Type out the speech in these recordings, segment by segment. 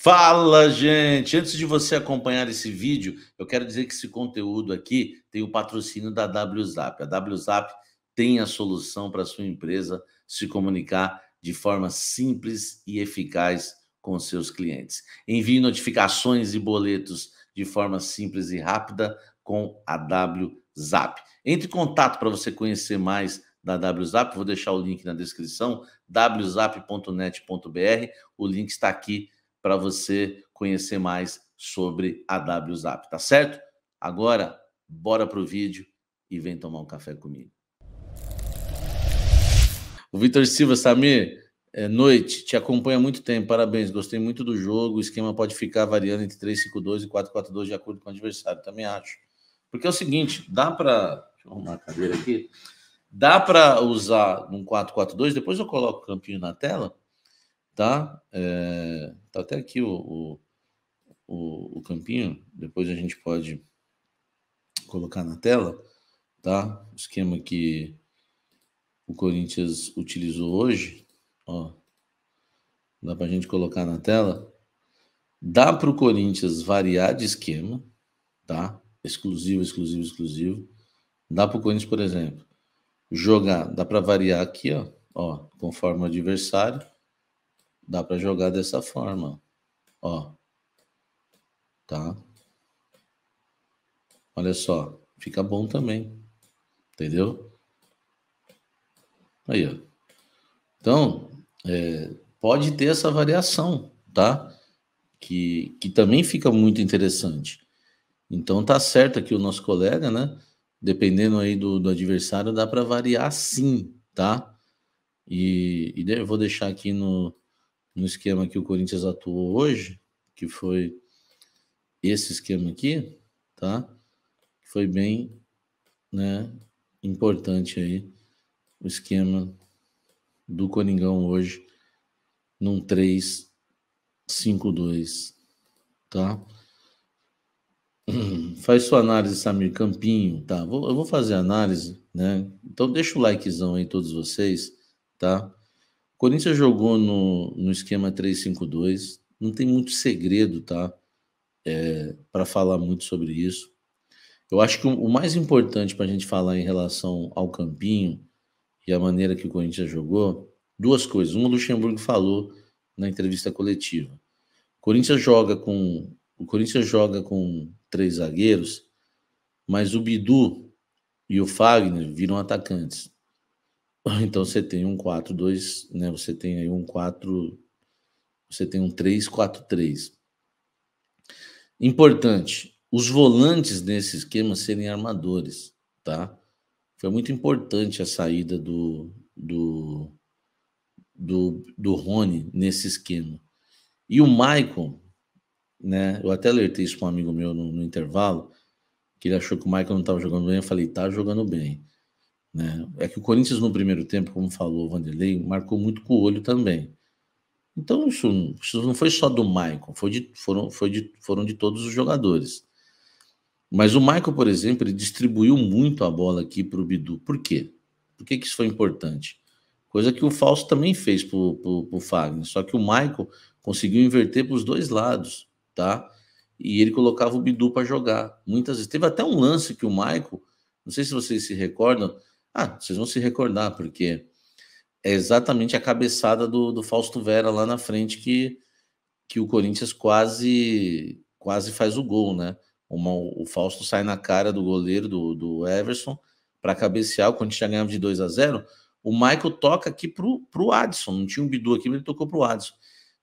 Fala, gente! Antes de você acompanhar esse vídeo, eu quero dizer que esse conteúdo aqui tem o patrocínio da WZap. A WZap tem a solução para a sua empresa se comunicar de forma simples e eficaz com os seus clientes. Envie notificações e boletos de forma simples e rápida com a WZap. Entre em contato para você conhecer mais da WZap, vou deixar o link na descrição, wzap.net.br, o link está aqui para você conhecer mais sobre a WZap, tá certo? Agora, bora pro vídeo e vem tomar um café comigo. O Vitor Silva, Samir, noite, te acompanha há muito tempo, parabéns, gostei muito do jogo, o esquema pode ficar variando entre 3-5-2 e 4-4-2 de acordo com o adversário, também acho. Porque é o seguinte, dá para... Deixa eu arrumar a cadeira aqui. Dá para usar um 4-4-2, depois eu coloco o campinho na tela, tá? Tá até aqui o campinho, depois a gente pode colocar na tela, tá? O esquema que o Corinthians utilizou hoje, ó, dá pra gente colocar na tela. Dá para o Corinthians variar de esquema, tá? Exclusivo. Dá para o Corinthians, por exemplo, jogar, dá para variar aqui, ó, conforme o adversário, dá para jogar dessa forma, ó, tá? Olha só, fica bom também, entendeu? Aí, ó. Então, pode ter essa variação, tá? Que também fica muito interessante. Então, tá certo aqui o nosso colega, né? Dependendo aí do adversário, dá para variar sim, tá? E eu vou deixar aqui no esquema que o Corinthians atuou hoje, que foi esse esquema aqui, tá? Foi bem, né, importante aí o esquema do Coringão hoje num 3-5-2, tá? Faz sua análise, Samir Campinho, tá? Eu vou fazer a análise, né? Então deixa o likezão aí todos vocês, tá? O Corinthians jogou no esquema 3-5-2, não tem muito segredo, tá? Para falar muito sobre isso. Eu acho que o mais importante para a gente falar em relação ao Campinho e a maneira que o Corinthians jogou, duas coisas. Uma, o Luxemburgo falou na entrevista coletiva. O Corinthians joga com 3 zagueiros, mas o Bidu e o Fagner viram atacantes. Então você tem um 4-2, né? Você tem aí um 3-4-3. Importante, os volantes nesse esquema serem armadores, tá? Foi muito importante a saída do Rony nesse esquema. E o Maicon, né? Eu até alertei isso para um amigo meu no intervalo, que ele achou que o Maicon não estava jogando bem. Eu falei, tá jogando bem, né? É que o Corinthians no primeiro tempo, como falou o Vanderlei, marcou muito com o olho também. Então isso não foi só do Maicon, foram de todos os jogadores. Mas o Maicon, por exemplo, ele distribuiu muito a bola aqui para o Bidu. Por quê? Por que isso foi importante? Coisa que o Fausto também fez para o Fagner, só que o Maicon conseguiu inverter para os dois lados, tá? E ele colocava o Bidu para jogar. Muitas vezes. Teve até um lance que o Maicon, não sei se vocês se recordam, vocês vão se recordar, porque é exatamente a cabeçada do Fausto Vera lá na frente que o Corinthians quase faz o gol, né? O Fausto sai na cara do goleiro do Everson para cabecear. O Corinthians já ganhava de 2-0. O Michael toca aqui pro Adson, não tinha um Bidu aqui, mas ele tocou pro Adson.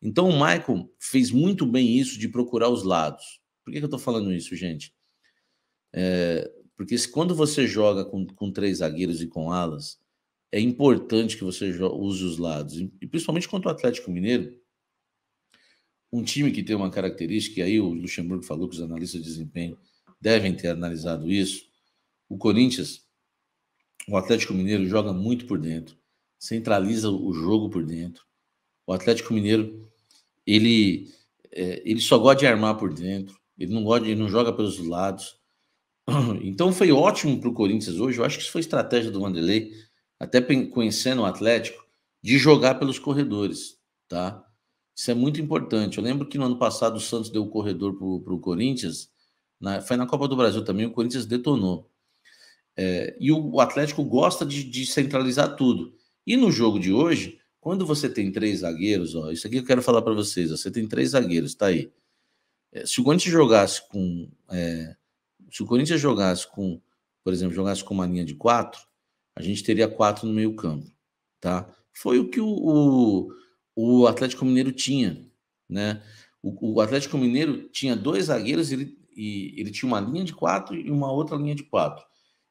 Então o Michael fez muito bem isso de procurar os lados. Por que eu tô falando isso, gente? Porque quando você joga com 3 zagueiros e com alas, é importante que você use os lados. E principalmente contra o Atlético Mineiro, um time que tem uma característica, e aí o Luxemburgo falou que os analistas de desempenho devem ter analisado isso. O Corinthians, o Atlético Mineiro joga muito por dentro, centraliza o jogo por dentro. O Atlético Mineiro, ele só gosta de armar por dentro, ele não joga pelos lados. Então foi ótimo para o Corinthians hoje. Eu acho que isso foi estratégia do Vanderlei, até conhecendo o Atlético, de jogar pelos corredores, tá? Isso é muito importante. Eu lembro que no ano passado o Santos deu o corredor para o Corinthians, foi na Copa do Brasil também, o Corinthians detonou. E o Atlético gosta de centralizar tudo. E no jogo de hoje, quando você tem 3 zagueiros, ó, isso aqui eu quero falar para vocês, ó, você tem 3 zagueiros, tá aí. Se o Corinthians jogasse com, por exemplo, jogasse com uma linha de 4, a gente teria 4 no meio campo, tá? Foi o que o Atlético Mineiro tinha, né? O Atlético Mineiro tinha 2 zagueiros e ele tinha uma linha de 4 e uma outra linha de 4.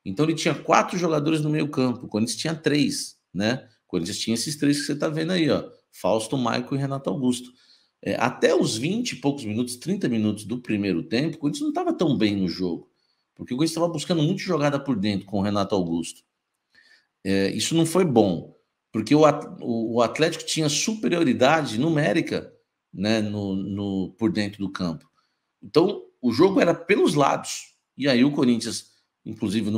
Então ele tinha 4 jogadores no meio campo, o Corinthians tinha 3, né? O Corinthians tinha esses 3 que você tá vendo aí, ó, Fausto, Maicon e Renato Augusto. Até os 20 e poucos minutos, 30 minutos do primeiro tempo, o Corinthians não estava tão bem no jogo, porque o Corinthians estava buscando muito jogada por dentro com o Renato Augusto. Isso não foi bom, porque o Atlético tinha superioridade numérica, né, por dentro do campo. Então, o jogo era pelos lados. E aí o Corinthians, inclusive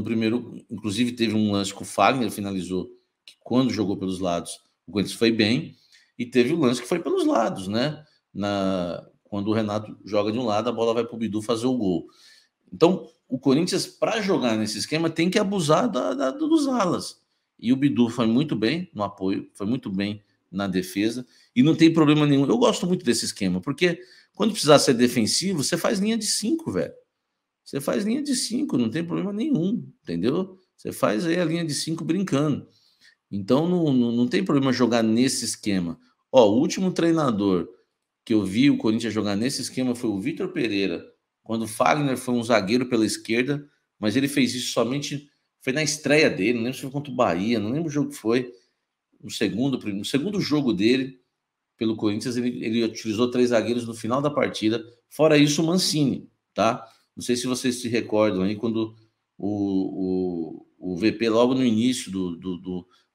teve um lance que o Fagner finalizou, que quando jogou pelos lados, o Corinthians foi bem, e teve o lance que foi pelos lados, né? Quando o Renato joga de um lado, a bola vai para o Bidu fazer o gol. Então, o Corinthians, para jogar nesse esquema, tem que abusar dos alas. E o Bidu foi muito bem no apoio, foi muito bem na defesa, e não tem problema nenhum. Eu gosto muito desse esquema, porque quando precisar ser defensivo, você faz linha de 5, velho. Você faz linha de 5, não tem problema nenhum, entendeu? Você faz aí a linha de 5 brincando. Então não tem problema jogar nesse esquema. Ó, o último treinador que eu vi o Corinthians jogar nesse esquema foi o Vitor Pereira, quando o Fagner foi um zagueiro pela esquerda, mas ele fez isso somente, foi na estreia dele, não lembro se foi contra o Bahia, não lembro o jogo que foi, no segundo jogo dele pelo Corinthians, ele utilizou 3 zagueiros no final da partida, fora isso o Mancini, tá? Não sei se vocês se recordam aí, quando o VP logo no início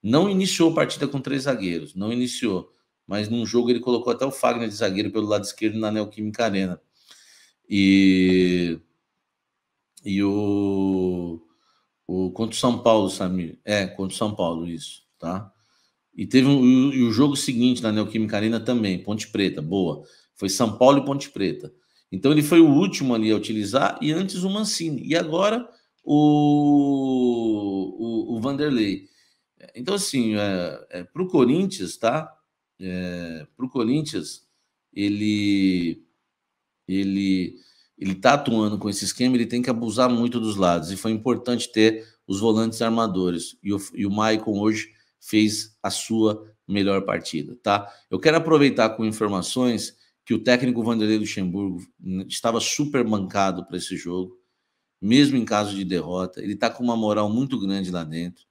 não iniciou a partida com 3 zagueiros, não iniciou, mas num jogo ele colocou até o Fagner de zagueiro pelo lado esquerdo na Neoquímica Arena. E contra o São Paulo, Samir. Contra o São Paulo, isso, tá? E teve o jogo seguinte na Neoquímica Arena também, Ponte Preta, boa. Foi São Paulo e Ponte Preta. Então ele foi o último ali a utilizar, e antes o Mancini. E agora o Vanderlei. Então, assim, para o Corinthians, tá? Para o Corinthians, ele está atuando com esse esquema, ele tem que abusar muito dos lados. E foi importante ter os volantes armadores. E o Maicon hoje fez a sua melhor partida, tá? Eu quero aproveitar com informações que o técnico Vanderlei Luxemburgo estava super mancado para esse jogo, mesmo em caso de derrota. Ele está com uma moral muito grande lá dentro,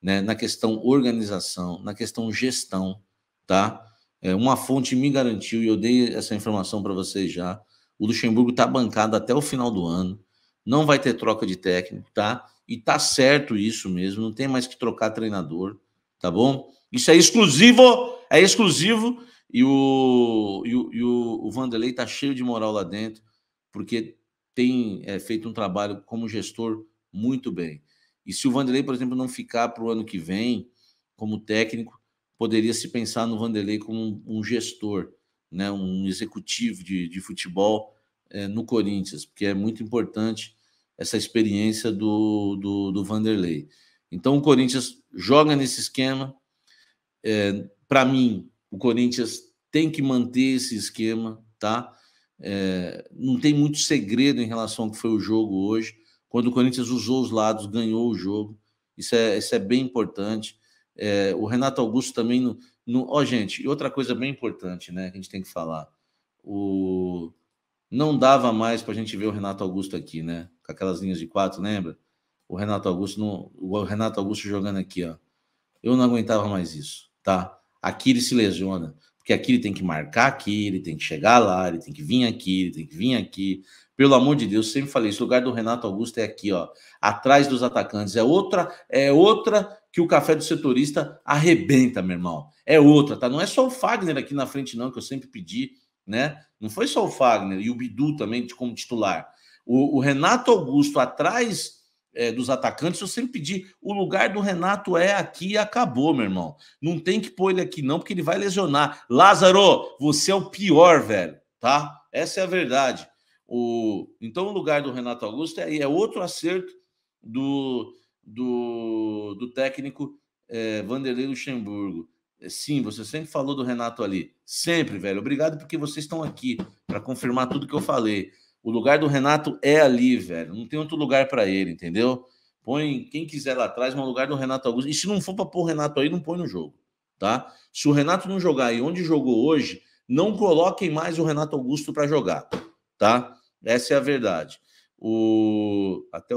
né? Na questão organização, na questão gestão, tá? Uma fonte me garantiu, e eu dei essa informação para vocês já. O Luxemburgo está bancado até o final do ano, não vai ter troca de técnico, tá? E tá certo isso mesmo, não tem mais que trocar treinador, tá bom? Isso é exclusivo, e o Vanderlei tá cheio de moral lá dentro, porque tem feito um trabalho como gestor muito bem. E se o Vanderlei, por exemplo, não ficar para o ano que vem como técnico, poderia se pensar no Vanderlei como um gestor, né, um executivo de futebol no Corinthians, porque é muito importante essa experiência do Vanderlei. Então o Corinthians joga nesse esquema. Para mim, o Corinthians tem que manter esse esquema, tá? Não tem muito segredo em relação ao que foi o jogo hoje. Quando o Corinthians usou os lados, ganhou o jogo. Isso é bem importante. O Renato Augusto também gente, e outra coisa bem importante, né, que a gente tem que falar. Não dava mais para a gente ver o Renato Augusto aqui, né? Com aquelas linhas de 4, lembra? O Renato Augusto jogando aqui, ó. Eu não aguentava mais isso, tá? Aqui ele se lesiona, porque aqui ele tem que marcar aqui, ele tem que chegar lá, ele tem que vir aqui, ele tem que vir aqui. Pelo amor de Deus, sempre falei, esse lugar do Renato Augusto é aqui, ó, atrás dos atacantes. É outra que o café do setorista arrebenta, meu irmão. É outra, tá? Não é só o Fagner aqui na frente, não, que eu sempre pedi, né? Não foi só o Fagner e o Bidu também como titular. O Renato Augusto atrás dos atacantes, eu sempre pedi, o lugar do Renato é aqui e acabou, meu irmão. Não tem que pôr ele aqui não, porque ele vai lesionar. Lázaro, você é o pior, velho, tá? Essa é a verdade. Então, o lugar do Renato Augusto é outro acerto do técnico Vanderlei Luxemburgo. Sim, você sempre falou do Renato ali. Sempre, velho. Obrigado porque vocês estão aqui para confirmar tudo que eu falei. O lugar do Renato é ali, velho. Não tem outro lugar para ele, entendeu? Põe quem quiser lá atrás, mas o lugar do Renato Augusto. E se não for para pôr o Renato aí, não põe no jogo, tá? Se o Renato não jogar aí onde jogou hoje, não coloquem mais o Renato Augusto para jogar, tá? Essa é a verdade. Até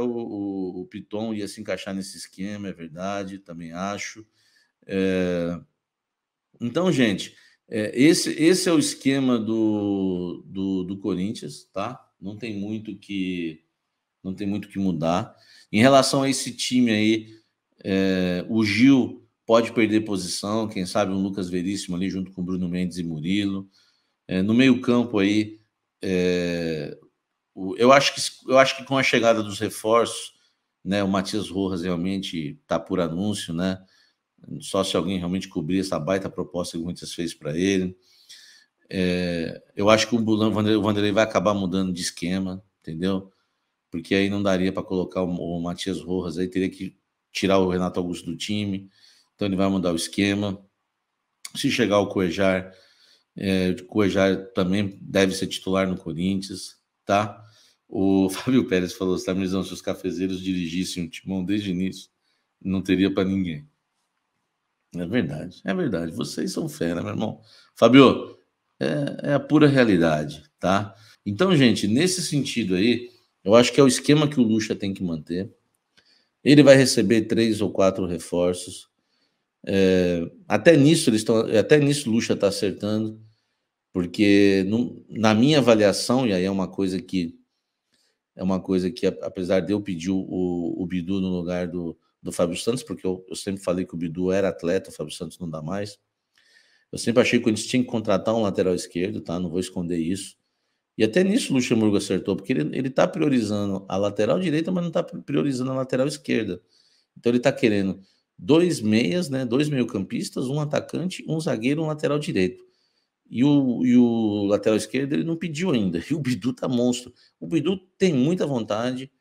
o Piton ia se encaixar nesse esquema, é verdade, também acho. Então, gente, esse é o esquema do Corinthians, tá? Não tem muito que mudar. Em relação a esse time aí, o Gil pode perder posição, quem sabe um Lucas Veríssimo ali junto com Bruno Mendes e Murilo. No meio-campo aí, eu acho que com a chegada dos reforços, né, o Matias Rojas realmente está por anúncio, né? Só se alguém realmente cobrir essa baita proposta que o Corinthians fez para ele. Eu acho que o Vanderlei vai acabar mudando de esquema, entendeu? Porque aí não daria para colocar o Matias Rojas, aí teria que tirar o Renato Augusto do time, então ele vai mudar o esquema. Se chegar o Cuejar também deve ser titular no Corinthians, tá? O Fábio Pérez falou, se os cafezeiros dirigissem o timão desde o início, não teria para ninguém. É verdade. Vocês são fera, meu irmão. Fábio, é a pura realidade, tá? Então, gente, nesse sentido aí, eu acho que é o esquema que o Lucha tem que manter. Ele vai receber 3 ou 4 reforços. Até nisso o Lucha está acertando, porque na minha avaliação, e aí é uma coisa que apesar de eu pedir o Bidu no lugar do Fábio Santos, porque eu sempre falei que o Bidu era atleta, o Fábio Santos não dá mais. Eu sempre achei que o Corinthians tinha que contratar um lateral esquerdo, tá? Não vou esconder isso. E até nisso o Luxemburgo acertou, porque ele está priorizando a lateral direita, mas não está priorizando a lateral esquerda. Então ele está querendo 2 meias, né? 2 meio-campistas, um atacante, um zagueiro, um lateral direito. E o lateral esquerdo ele não pediu ainda. E o Bidu tá monstro. O Bidu tem muita vontade,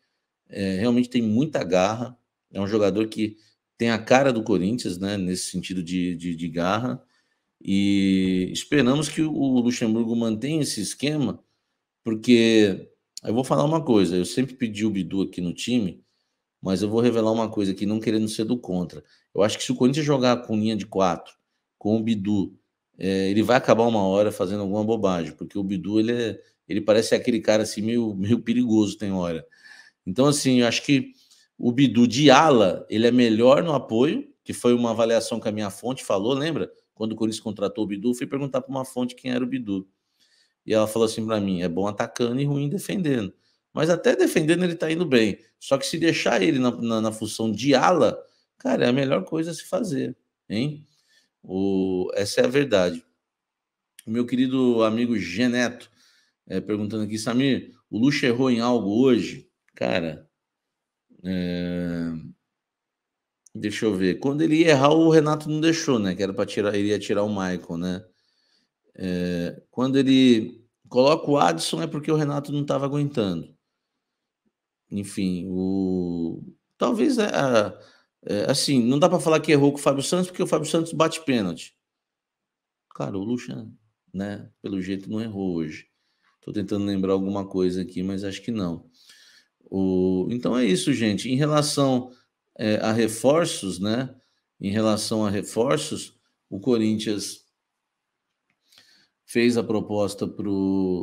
realmente tem muita garra. É um jogador que tem a cara do Corinthians, né? Nesse sentido de garra. E esperamos que o Luxemburgo mantenha esse esquema, porque eu vou falar uma coisa, eu sempre pedi o Bidu aqui no time, mas eu vou revelar uma coisa aqui, não querendo ser do contra. Eu acho que se o Corinthians jogar com linha de 4, com o Bidu, ele vai acabar uma hora fazendo alguma bobagem, porque o Bidu, ele parece aquele cara assim meio perigoso tem hora. Então, assim, eu acho que o Bidu de ala, ele é melhor no apoio, que foi uma avaliação que a minha fonte falou, lembra? Quando o Corinthians contratou o Bidu, fui perguntar para uma fonte quem era o Bidu. E ela falou assim para mim: é bom atacando e ruim defendendo. Mas até defendendo ele tá indo bem. Só que se deixar ele na função de ala, cara, é a melhor coisa a se fazer, hein? Essa é a verdade. O meu querido amigo Geneto perguntando aqui, Samir, o Lucha errou em algo hoje? Cara, deixa eu ver. Quando ele ia errar, o Renato não deixou, né? Que era para tirar, ele ia tirar o Michael, né? Quando ele coloca o Adson é porque o Renato não estava aguentando. Enfim, talvez assim, não dá para falar que errou com o Fábio Santos, porque o Fábio Santos bate pênalti. Cara, o Lucha, né, pelo jeito não errou hoje. Estou tentando lembrar alguma coisa aqui, mas acho que não. Então é isso, gente. Em relação a reforços, né? Em relação a reforços, o Corinthians fez a proposta para o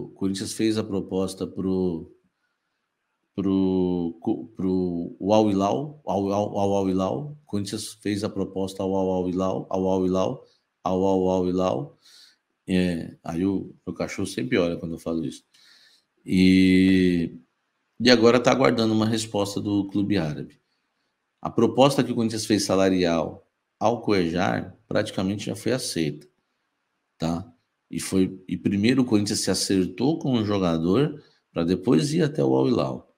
Al Hilal, ao Hilal. O Corinthians fez a proposta ao Al Hilal. Aí o meu cachorro sempre olha quando eu falo isso. E agora está aguardando uma resposta do clube árabe. A proposta que o Corinthians fez salarial ao Cuejar praticamente já foi aceita, tá? E primeiro o Corinthians se acertou com o jogador para depois ir até o Al Hilal.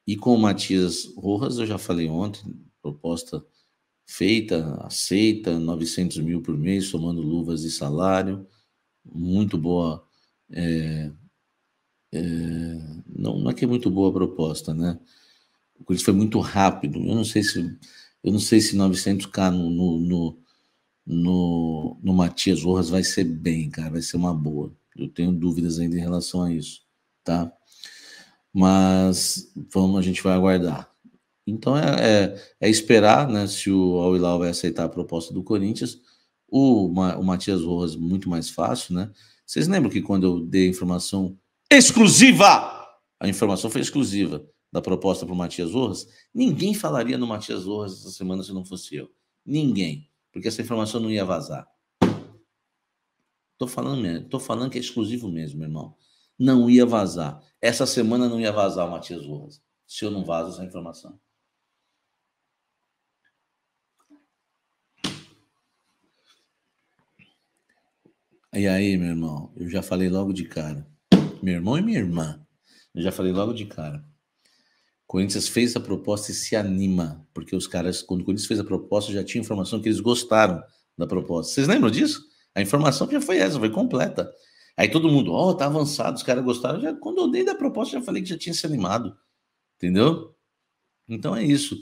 E com o Matias Rojas, eu já falei ontem, proposta feita, aceita, 900 mil por mês, somando luvas e salário, muito boa. Não é que é muito boa a proposta, né? O Corinthians foi muito rápido. Eu não sei se 900k no Matias Rojas vai ser bem, cara, vai ser uma boa. Eu tenho dúvidas ainda em relação a isso, tá? Mas a gente vai aguardar. Então é esperar, né, se o Al Hilal vai aceitar a proposta do Corinthians. O Matias Rojas, muito mais fácil, né? Vocês lembram que quando eu dei a informação exclusiva, a informação foi exclusiva da proposta para o Matias Rojas, ninguém falaria no Matias Rojas essa semana se não fosse eu. Ninguém. Porque essa informação não ia vazar. Tô falando que é exclusivo mesmo, meu irmão. Não ia vazar. Essa semana não ia vazar o Matias Rojas, se eu não vazo essa informação. E aí, meu irmão, eu já falei logo de cara. Meu irmão e minha irmã, eu já falei logo de cara. O Corinthians fez a proposta e se anima, porque os caras, quando o Corinthians fez a proposta, já tinha informação que eles gostaram da proposta. Vocês lembram disso? A informação já foi essa, foi completa. Aí todo mundo, tá avançado, os caras gostaram. Já, quando eu dei da proposta, já falei que já tinha se animado. Entendeu? Então é isso.